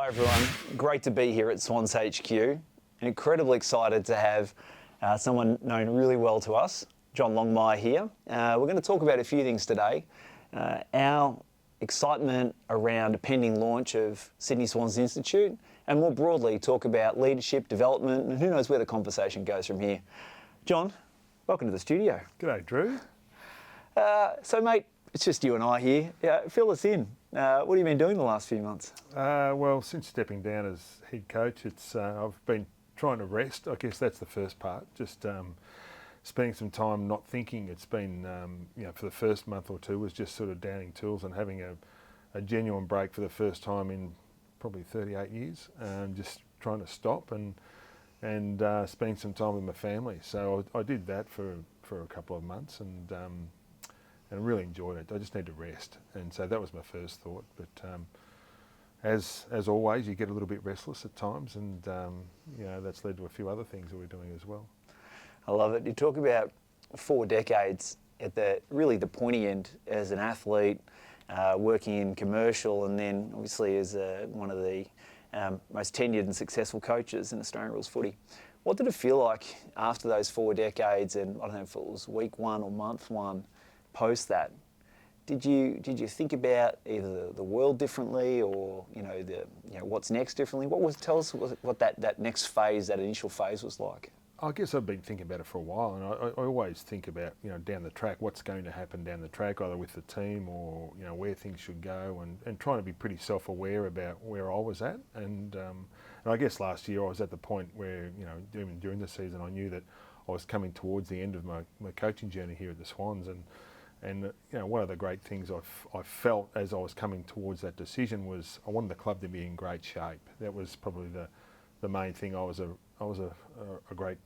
Hi everyone, great to be here at Swans HQ and incredibly excited to have someone known really well to us, John Longmire here. We're going to talk about a few things today. Our excitement around the pending launch of Sydney Swans Institute, and more broadly talk about leadership development and who knows where the conversation goes from here. John, welcome to the studio. G'day, Drew. So mate, it's just you and I here. Fill us in. What have you been doing the last few months? Well, since stepping down as head coach, I've been trying to rest. I guess that's the first part. Just spending some time not thinking. It's been, for the first month or two was just sort of downing tools and having a genuine break for the first time in probably 38 years. Just trying to stop and spending some time with my family. So I did that for a couple of months and really enjoyed it. I just need to rest, and so that was my first thought. But as always, you get a little bit restless at times, and that's led to a few other things that we're doing as well. I love it. You talk about 4 decades at the pointy end as an athlete, working in commercial, and then obviously as one of the most tenured and successful coaches in Australian rules footy. What did it feel like after those 4 decades, and I don't know if it was week 1 or month 1, post that? Did you think about either the world differently or what's next differently? Tell us what that next phase, that initial phase was like? I guess I've been thinking about it for a while, and I always think about down the track, what's going to happen down the track, either with the team or where things should go, and trying to be pretty self-aware about where I was at. And I guess last year I was at the point where even during the season I knew that I was coming towards the end of my coaching journey here at the Swans, and one of the great things I felt as I was coming towards that decision was I wanted the club to be in great shape. That was probably the main thing. I was a great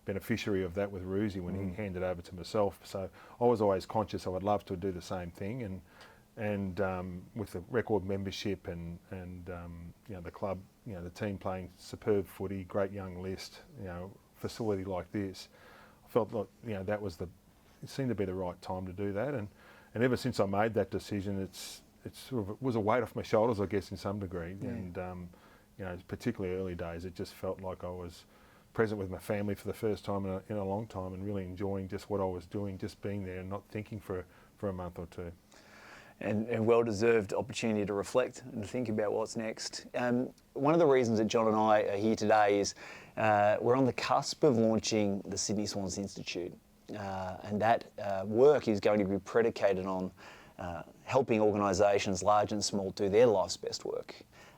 beneficiary of that with Roosie when he handed over to myself. So I was always conscious I would love to do the same thing, and with the record membership and the club, the team playing superb footy, great young list, facility like this, I felt like that was it seemed to be the right time to do that, and ever since I made that decision, it's sort of, it was a weight off my shoulders, I guess, in some degree. Yeah. And particularly early days, it just felt like I was present with my family for the first time in a long time, and really enjoying just what I was doing, just being there and not thinking for a month or two. And well-deserved opportunity to reflect and to think about what's next. One of the reasons that John and I are here today is we're on the cusp of launching the Sydney Swans Institute. And that work is going to be predicated on helping organisations large and small do their life's best work,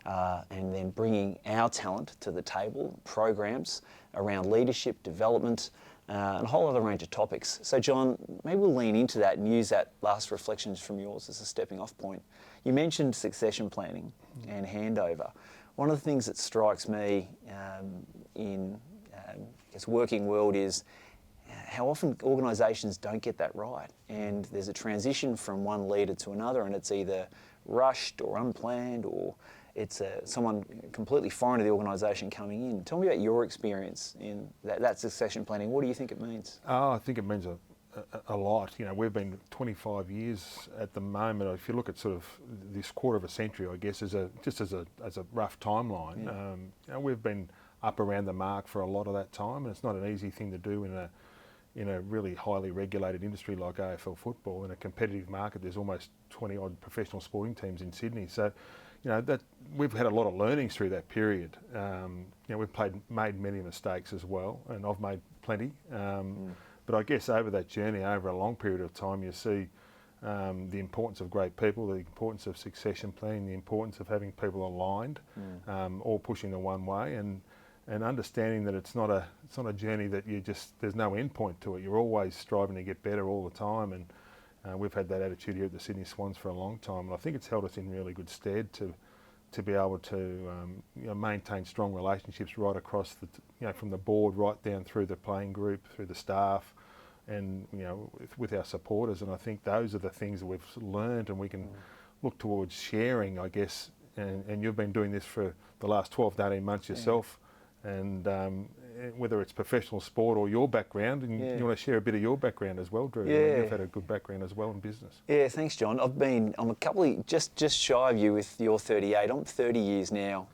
and then bringing our talent to the table, programs around leadership, development, and a whole other range of topics. So John, maybe we'll lean into that and use that last reflections from yours as a stepping off point. You mentioned succession planning and handover. One of the things that strikes me in this working world is how often organisations don't get that right, and there's a transition from one leader to another, and it's either rushed or unplanned, or it's someone completely foreign to the organisation coming in. Tell me about your experience in that succession planning. What do you think it means? Oh, I think it means a lot. We've been 25 years at the moment. If you look at sort of this quarter of a century, I guess, as a rough timeline, we've been up around the mark for a lot of that time, and it's not an easy thing to do in a really highly regulated industry like AFL football. In a competitive market, there's almost 20 odd professional sporting teams in Sydney. So, that we've had a lot of learnings through that period. We've made many mistakes as well, and I've made plenty. But I guess over that journey, over a long period of time, you see the importance of great people, the importance of succession planning, the importance of having people aligned, all pushing the one way, and understanding that it's not a journey that there's no end point to it. You're always striving to get better all the time, and we've had that attitude here at the Sydney Swans for a long time, and I think it's held us in really good stead to be able to maintain strong relationships right across from the board right down through the playing group, through the staff, and with our supporters. And I think those are the things that we've learned, and we can look towards sharing, I guess. And you've been doing this for the last 12 to 18 months yourself. And whether it's professional sport or your background, and you want to share a bit of your background as well, Drew. Yeah. You've had a good background as well in business. Yeah, thanks, John. I'm a couple of, just shy of you with your 38. I'm 30 years now,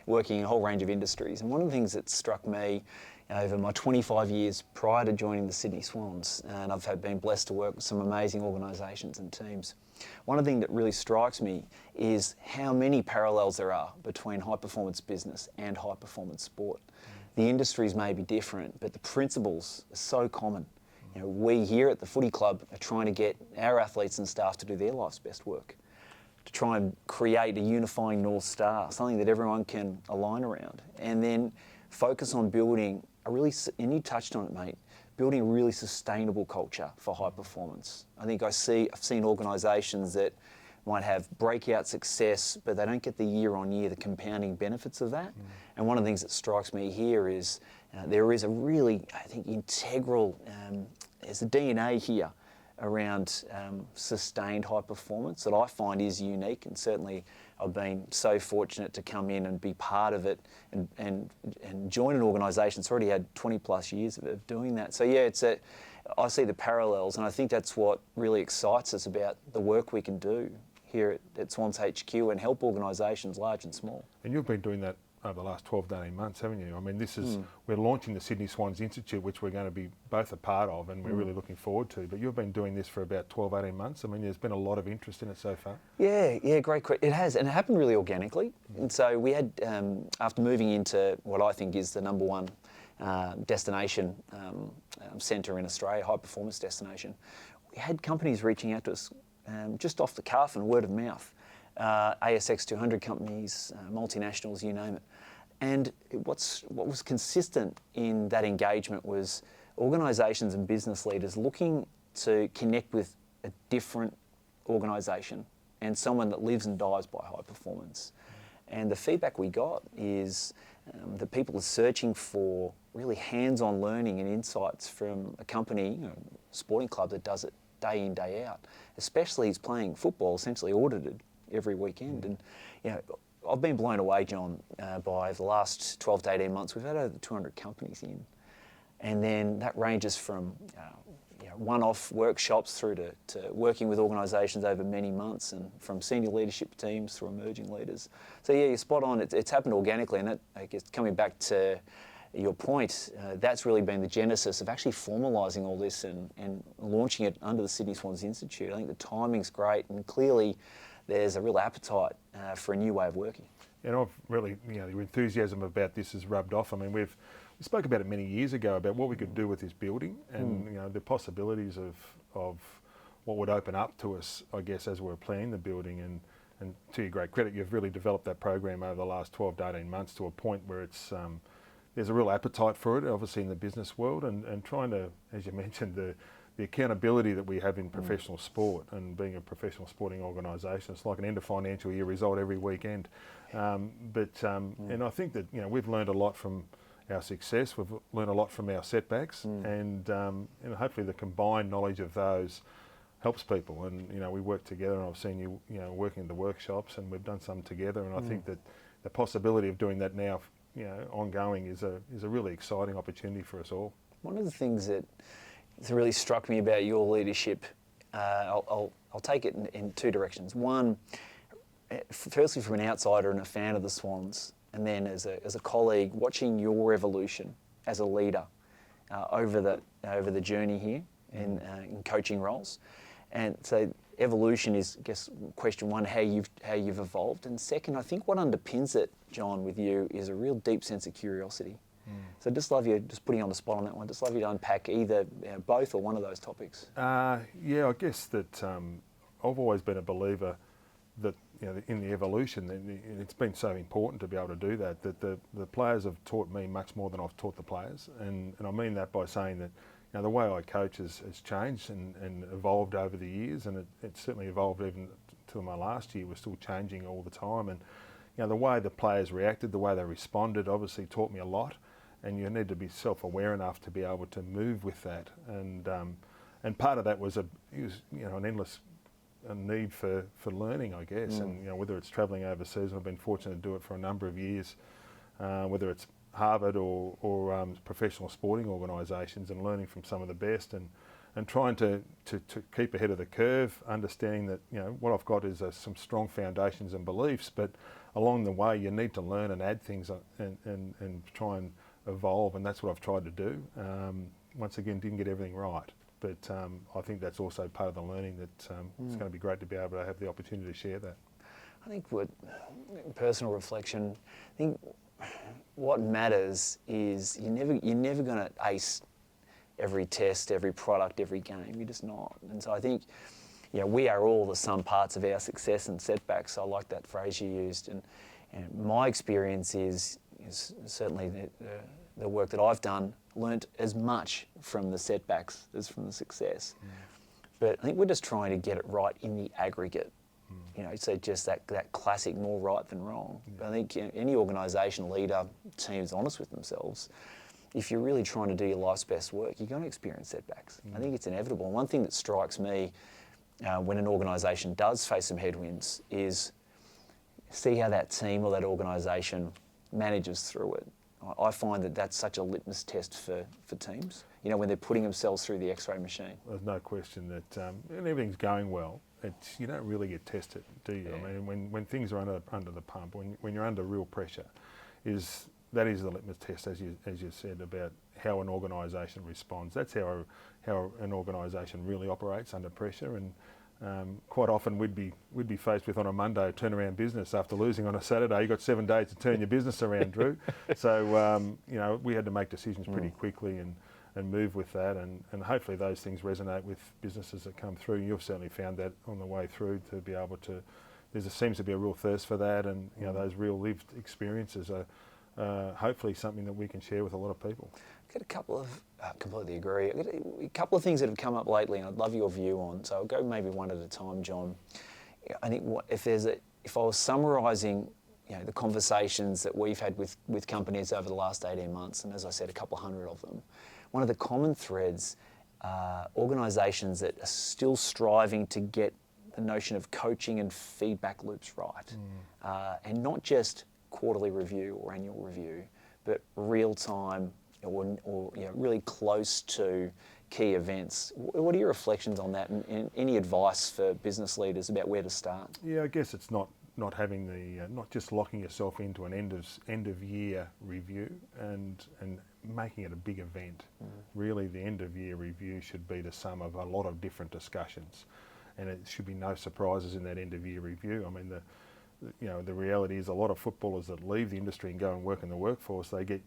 working in a whole range of industries. And one of the things that struck me over my 25 years prior to joining the Sydney Swans, and I've been blessed to work with some amazing organisations and teams. One of the things that really strikes me is how many parallels there are between high performance business and high performance sport. The industries may be different, but the principles are so common. We here at the footy club are trying to get our athletes and staff to do their life's best work, to try and create a unifying North Star, something that everyone can align around, and then focus on building and you touched on it, mate, building a really sustainable culture for high performance. I think I've seen organisations that might have breakout success, but they don't get the year-on-year, the compounding benefits of that. And one of the things that strikes me here is there is a really, I think, integral, there's a DNA here around sustained high performance that I find is unique, and certainly I've been so fortunate to come in and be part of it and join an organisation that's already had 20 plus years of doing that. So yeah, I see the parallels, and I think that's what really excites us about the work we can do here at Swans HQ and help organisations large and small. And you've been doing that over the last 12 to 18 months, haven't you? I mean, we're launching the Sydney Swans Institute, which we're going to be both a part of, and we're really looking forward to. But you've been doing this for about 12, 18 months. I mean, there's been a lot of interest in it so far. Yeah, great question. It has, and it happened really organically. And so we had, after moving into what I think is the number one destination centre in Australia, high performance destination, we had companies reaching out to us just off the cuff and word of mouth. ASX 200 companies, multinationals, you name it. And what was consistent in that engagement was organisations and business leaders looking to connect with a different organisation and someone that lives and dies by high performance. And the feedback we got is that people are searching for really hands-on learning and insights from a company, sporting club that does it day in, day out, especially he's playing football, essentially audited every weekend. And I've been blown away, John, by the last 12 to 18 months. We've had over 200 companies in, and then that ranges from one-off workshops through to working with organisations over many months, and from senior leadership teams through emerging leaders. So yeah, you're spot on. It's happened organically, and I guess coming back to your point, that's really been the genesis of actually formalising all this and launching it under the Sydney Swans Institute. I think the timing's great, and clearly there's a real appetite for a new way of working. And I've really, your enthusiasm about this has rubbed off. I mean, we spoke about it many years ago about what we could do with this building, and the possibilities of what would open up to us, I guess, as we were planning the building. And to your great credit, you've really developed that program over the last 12 to 18 months to a point where it's there's a real appetite for it, obviously in the business world, and trying to, as you mentioned, the accountability that we have in professional sport, and being a professional sporting organisation, it's like an end of financial year result every weekend. And I think that we've learned a lot from our success. We've learned a lot from our setbacks, and hopefully the combined knowledge of those helps people. And we work together, and I've seen you working in the workshops, and we've done some together. And I think that the possibility of doing that now, ongoing, is a really exciting opportunity for us all. One of the things that really struck me about your leadership, I'll take it in two directions. One, firstly from an outsider and a fan of the Swans, and then as a colleague, watching your evolution as a leader over the journey here in coaching roles. And so evolution is, I guess, question one, how you've evolved, and second, I think what underpins it, John, with you is a real deep sense of curiosity. So just love you, just putting you on the spot on that one, just love you to unpack either both or one of those topics. I guess that I've always been a believer that in the evolution, and it's been so important to be able to do that, that the players have taught me much more than I've taught the players. And I mean that by saying that the way I coach has changed and evolved over the years, and it certainly evolved even till my last year. We're still changing all the time, and the way the players reacted, the way they responded, obviously taught me a lot. And you need to be self-aware enough to be able to move with that. And part of that was an endless need for learning, I guess. And whether it's travelling overseas, I've been fortunate to do it for a number of years. Whether it's Harvard or professional sporting organisations and learning from some of the best and trying to keep ahead of the curve, understanding that what I've got is some strong foundations and beliefs, but along the way you need to learn and add things and try and evolve, and that's what I've tried to do. Once again, didn't get everything right, but I think that's also part of the learning that it's going to be great to be able to have the opportunity to share that. I think personal reflection, I think what matters is you're never going to ace every test, every product, every game. You're just not. And so I think, we are all the sum parts of our success and setbacks. I like that phrase you used. And my experience is certainly the work that I've done, learnt as much from the setbacks as from the success. But I think we're just trying to get it right in the aggregate. So just that classic more right than wrong. But I think any organisation, leader, team is honest with themselves. If you're really trying to do your life's best work, you're going to experience setbacks. I think it's inevitable. And one thing that strikes me when an organisation does face some headwinds is see how that team or that organisation manages through it. I find that that's such a litmus test for teams, when they're putting themselves through the X-ray machine. There's no question that when everything's going well, you don't really get tested, do you? Yeah. I mean, when things are under the pump, when you're under real pressure, that is the litmus test, as you said, about how an organisation responds. That's how an organisation really operates under pressure. And quite often we'd be faced with on a Monday a turnaround business after losing on a Saturday. You got 7 days to turn your business around, Drew. So we had to make decisions pretty quickly and move with that, and hopefully those things resonate with businesses that come through. You've certainly found that on the way through to be able to. There seems to be a real thirst for that, and those real lived experiences are hopefully something that we can share with a lot of people. I've got a couple of, completely agree, I've got a couple of things that have come up lately and I'd love your view on, so I'll go maybe one at a time, John. I think if I was summarising the conversations that we've had with companies over the last 18 months, and as I said, a couple hundred of them, one of the common threads are organisations that are still striving to get the notion of coaching and feedback loops right, and not just quarterly review or annual review, but real time or really close to key events. What are your reflections on that, and any advice for business leaders about where to start? Yeah, I guess it's not having not just locking yourself into an end of year review and making it a big event. Really, the end of year review should be the sum of a lot of different discussions, and it should be no surprises in that end of year review. I mean, the reality is a lot of footballers that leave the industry and go and work in the workforce, I get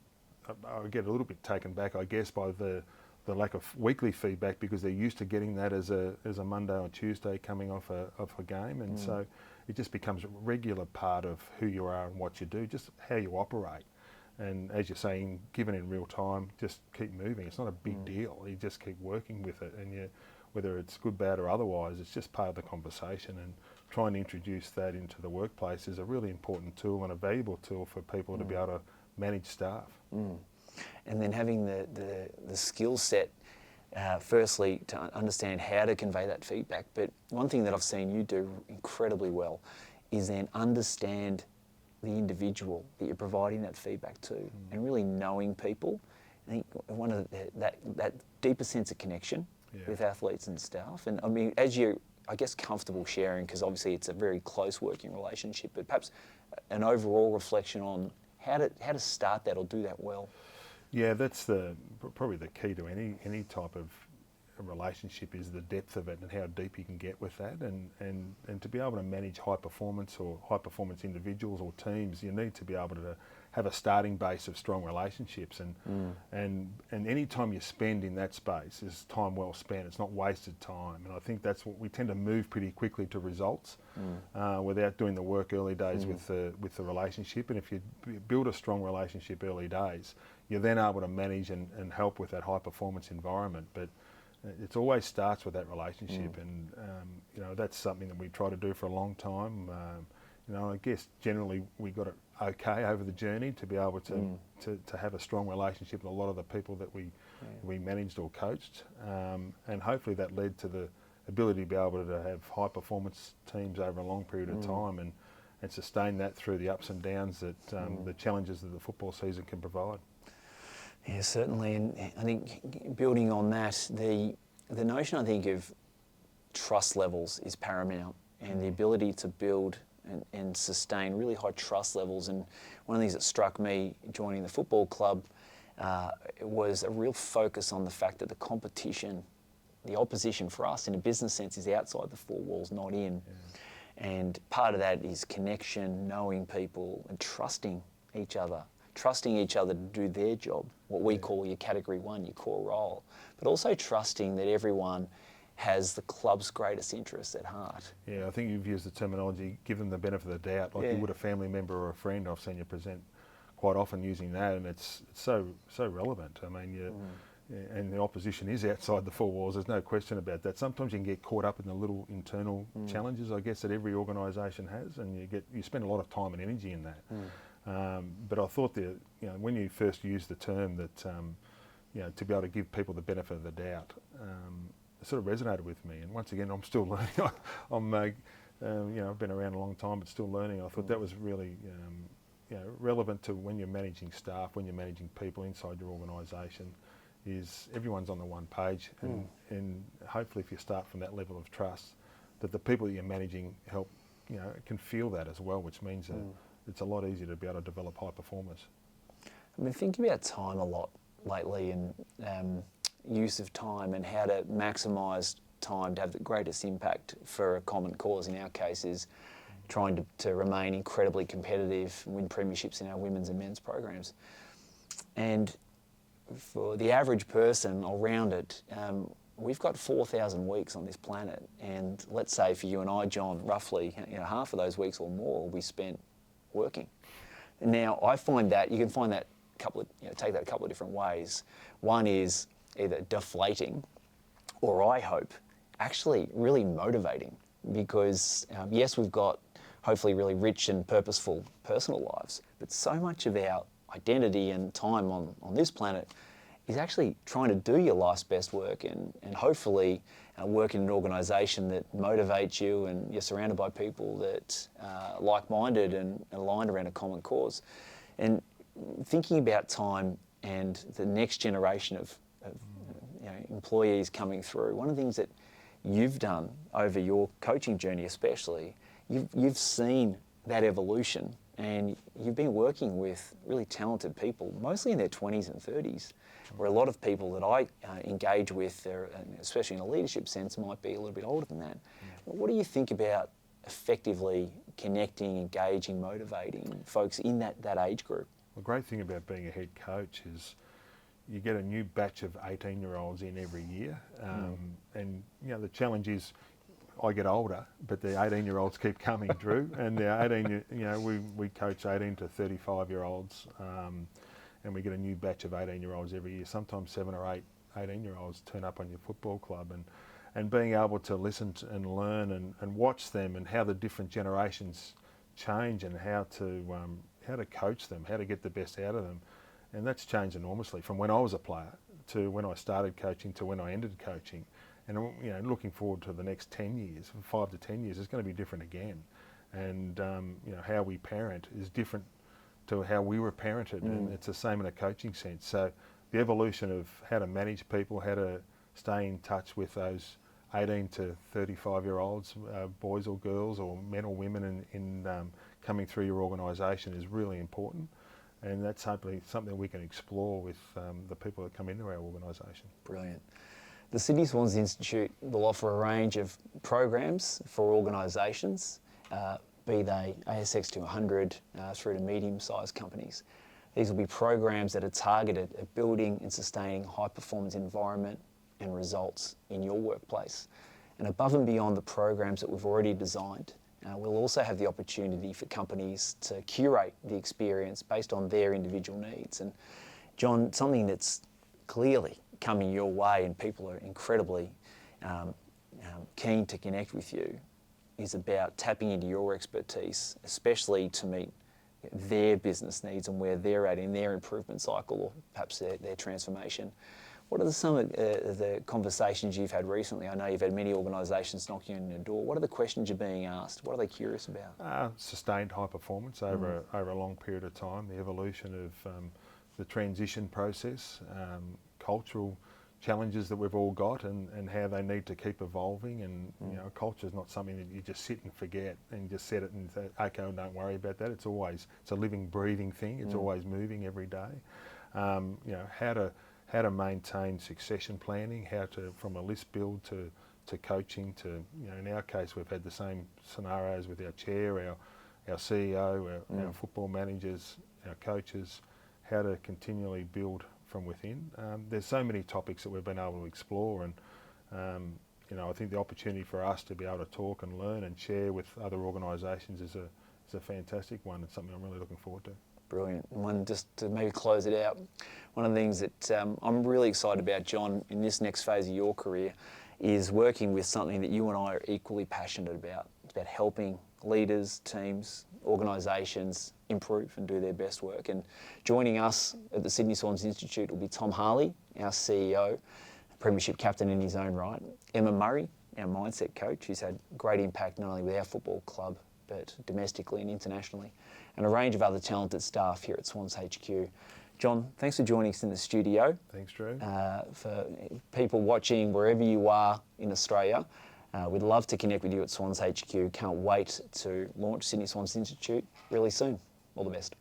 a little bit taken back, I guess, by the lack of weekly feedback, because they're used to getting that as a Monday or Tuesday coming off a game, and so it just becomes a regular part of who you are and what you do, just how you operate. And as you're saying, given in real time, just keep moving. It's not a big deal. You just keep working with it, and whether it's good, bad or otherwise, it's just part of the conversation, and trying to introduce that into the workplace is a really important tool and a valuable tool for people to be able to manage staff. And then having the skill set, firstly, to understand how to convey that feedback. But one thing that I've seen you do incredibly well is then understand the individual that you're providing that feedback to, and really knowing people. I think one of that deeper sense of connection with athletes and staff. And I mean, as you're, I guess, comfortable sharing, because obviously it's a very close working relationship, but perhaps an overall reflection on how to start that or do that well. Yeah, that's probably the key to any type of relationship, is the depth of it and how deep you can get with that, and to be able to manage high performance individuals or teams, you need to be able to have a starting base of strong relationships, and any time you spend in that space is time well spent. It's not wasted time, and I think that's what we tend to move pretty quickly to results without doing the work early days with the relationship. And if you build a strong relationship early days, you're then able to manage and help with that high performance environment. But it always starts with that relationship, and that's something that we try to do for a long time. I guess generally we got it okay over the journey to be able to have a strong relationship with a lot of the people that we managed or coached, and hopefully that led to the ability to be able to have high performance teams over a long period of time, sustain that through the ups and downs that the challenges that the football season can provide. Yeah, certainly, and I think building on that, the notion, I think, of trust levels is paramount, and the ability to build and sustain really high trust levels. And one of the things that struck me joining the football club was a real focus on the fact that the competition, the opposition for us in a business sense, is outside the four walls, not in. Yeah. And part of that is connection, knowing people and trusting each other to do their job, what we call your category one, your core role, but also trusting that everyone has the club's greatest interests at heart. Yeah, I think you've used the terminology, give them the benefit of the doubt, like you would a family member or a friend. I've seen you present quite often using that, and it's so relevant. I mean, and the opposition is outside the four walls, there's no question about that. Sometimes you can get caught up in the little internal challenges, I guess, that every organisation has, and you spend a lot of time and energy in that. But I thought that, when you first used the term that, to be able to give people the benefit of the doubt, it sort of resonated with me. And once again, I'm still learning. I've been around a long time, but still learning. I thought that was really, relevant to when you're managing staff, when you're managing people inside your organisation, is everyone's on the one page. And hopefully if you start from that level of trust, that the people that you're managing can feel that as well, which means that it's a lot easier to be able to develop high performers. I've been thinking about time a lot lately, and use of time and how to maximise time to have the greatest impact for a common cause. In our case is trying to remain incredibly competitive and win premierships in our women's and men's programs. And for the average person, I'll round it, we've got 4,000 weeks on this planet, and let's say for you and I, John, roughly half of those weeks or more will be spent working. And now I find that you can find that take that a couple of different ways. One is either deflating, or I hope actually really motivating, because yes, we've got hopefully really rich and purposeful personal lives, but so much of our identity and time on this planet is actually trying to do your life's best work, and hopefully work in an organisation that motivates you, and you're surrounded by people that are like-minded and aligned around a common cause. And thinking about time and the next generation of employees coming through, one of the things that you've done over your coaching journey especially, you've seen that evolution, and you've been working with really talented people, mostly in their 20s and 30s, where a lot of people that I engage with, especially in a leadership sense, might be a little bit older than that. What do you think about effectively connecting, engaging, motivating folks in that age group? The great thing about being a head coach is you get a new batch of 18-year-olds in every year, and the challenge is I get older, but the 18-year-olds keep coming, Drew, and the we coach 18 to 35-year-olds, and we get a new batch of 18-year-olds every year. Sometimes 7 or 8 18-year-olds turn up on your football club, and being able to listen to and learn and watch them, and how the different generations change, and how to coach them, how to get the best out of them. And that's changed enormously from when I was a player to when I started coaching to when I ended coaching. And looking forward to the next 10 years, 5 to 10 years, it's going to be different again. And how we parent is different to how we were parented, and it's the same in a coaching sense. So the evolution of how to manage people, how to stay in touch with those 18 to 35-year-olds, boys or girls, or men or women in coming through your organisation is really important. And that's hopefully something we can explore with the people that come into our organisation. Brilliant. The Sydney Swans Institute will offer a range of programs for organisations, be they ASX 200 through to medium-sized companies. These will be programs that are targeted at building and sustaining high-performance environment and results in your workplace. And above and beyond the programs that we've already designed, we'll also have the opportunity for companies to curate the experience based on their individual needs. And John, something that's clearly coming your way and people are incredibly keen to connect with you is about tapping into your expertise, especially to meet their business needs and where they're at in their improvement cycle, or perhaps their transformation. What are some of the conversations you've had recently? I know you've had many organisations knocking on your door. What are the questions you're being asked? What are they curious about? Sustained high performance over a long period of time, the evolution of the transition process, cultural challenges that we've all got, and how they need to keep evolving. And you know, culture is not something that you just sit and forget and just set it and say, okay, well, don't worry about that. It's a living, breathing thing. It's always moving every day. You know, how to maintain succession planning, how to, from a list build to coaching to, you know, in our case we've had the same scenarios with our chair, our CEO, our football managers, our coaches, how to continually build from within. There's so many topics that we've been able to explore, and you know, I think the opportunity for us to be able to talk and learn and share with other organisations is a fantastic one. It's something I'm really looking forward to. Brilliant. And one, just to maybe close it out, one of the things that I'm really excited about, John, in this next phase of your career is working with something that you and I are equally passionate about. It's about helping leaders, teams, organisations improve and do their best work. And joining us at the Sydney Swans Institute will be Tom Harley, our CEO, premiership captain in his own right, Emma Murray, our mindset coach, who's had great impact not only with our football club, but domestically and internationally, and a range of other talented staff here at Swans HQ. John, thanks for joining us in the studio. Thanks, Drew. For people watching wherever you are in Australia, we'd love to connect with you at Swans HQ. Can't wait to launch Sydney Swans Institute really soon. All the best.